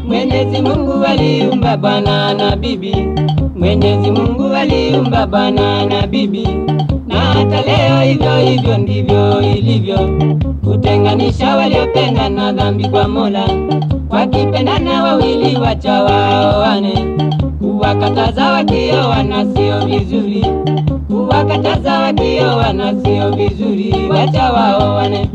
Mwenyezi Mungu aliumba bwana na bibi, Mwenyezi Mungu aliumba bwana na bibi, na hata leo hivyo hivyo ndivyo ilivyo, kutenganisha waliopendana dhambi kwa Mola. Wakipendana wawili wacha waoane, kuwakataza wakioana sio vizuri, kuwakataza wakioana sio vizuri, wacha waoane.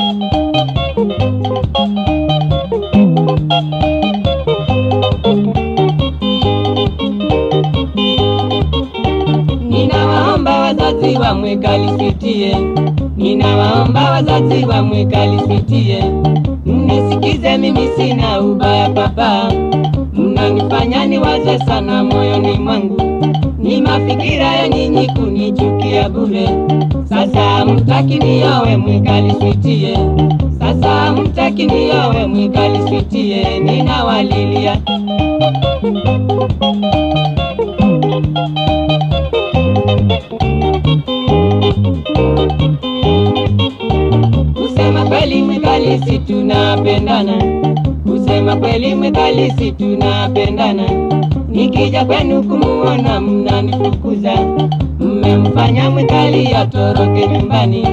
Ninawaomba wazazi wamwekalisitie, ninawaomba wazazi wamwekalisitie, mnisikize mimi sina ubaya papa, mnanifanya niwaze sana moyoni mwangu, ni mafikira ya nyinyi kunichukia bure. Sasa mtaki niowe mwekalisitie, sasa mtaki niowe mwekalisitie, ninawalilia. Kusema kweli mwekalisi tunapendana, kusema kweli mwekalisi tunapendana, nikija kwenu kumuona mnanifukuza, mmemfanya mwekali atoroke nyumbani,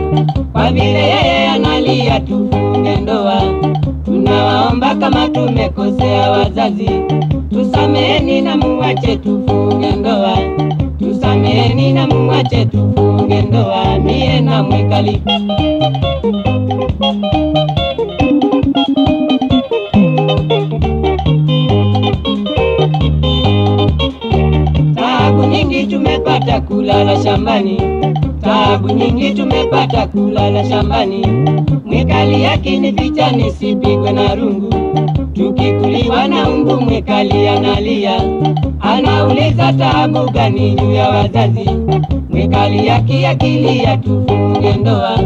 kwa vile yeye analia tufunge ndoa. Tunawaomba kama tumekosea wazazi, tusameheni na muache tufunge ndoa, tusameheni na muache tufunge ndoa, mie na mwekali. Taabu nyingi tumepata kulala shambani, taabu nyingi tumepata kulala shambani, mwekali akinificha nisipigwe na rungu, tukikuliwa na umbu mwekali analia, anauliza taabu gani juu ya wazazi. Mwekali akiakilia tufunge ndoa,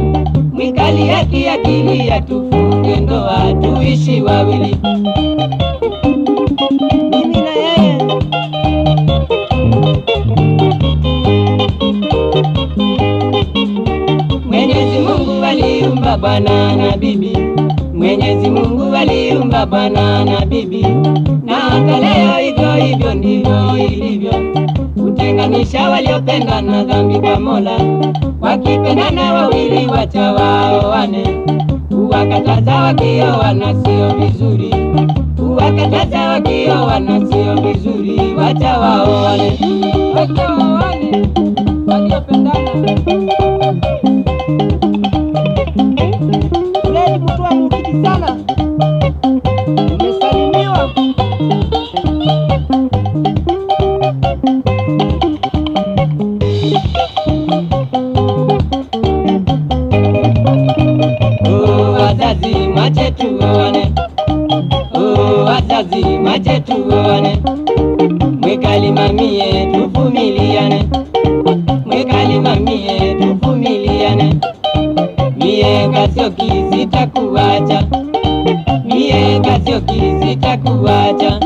mwekali akiakilia tufunge ndoa, tuishi wawili, mimi na yeye. Mwenyezi Mungu aliumba bwana na bibi, Mwenyezi Mungu aliumba bwana na bibi, na hata leo hivyo hivyo ndivyo ilivyo, kutenganisha waliopendana dhambi kwa Mola. Wakipendana wawili wacha waoane, kuwakataza wakioana sio vizuri, kuwakataza wakioana sio vizuri, wacha waoane, wacha waoane waliopendana. Uleni mtu wa mukiti sana, umesalimiwa. Wazazi mwache tuoane, wazazi mwache tuoane, mwekali mamie tuvumiliane, mwekali mamie tuvumiliane, mie Kasioki sitakuacha, mie Kasioki sitakuacha.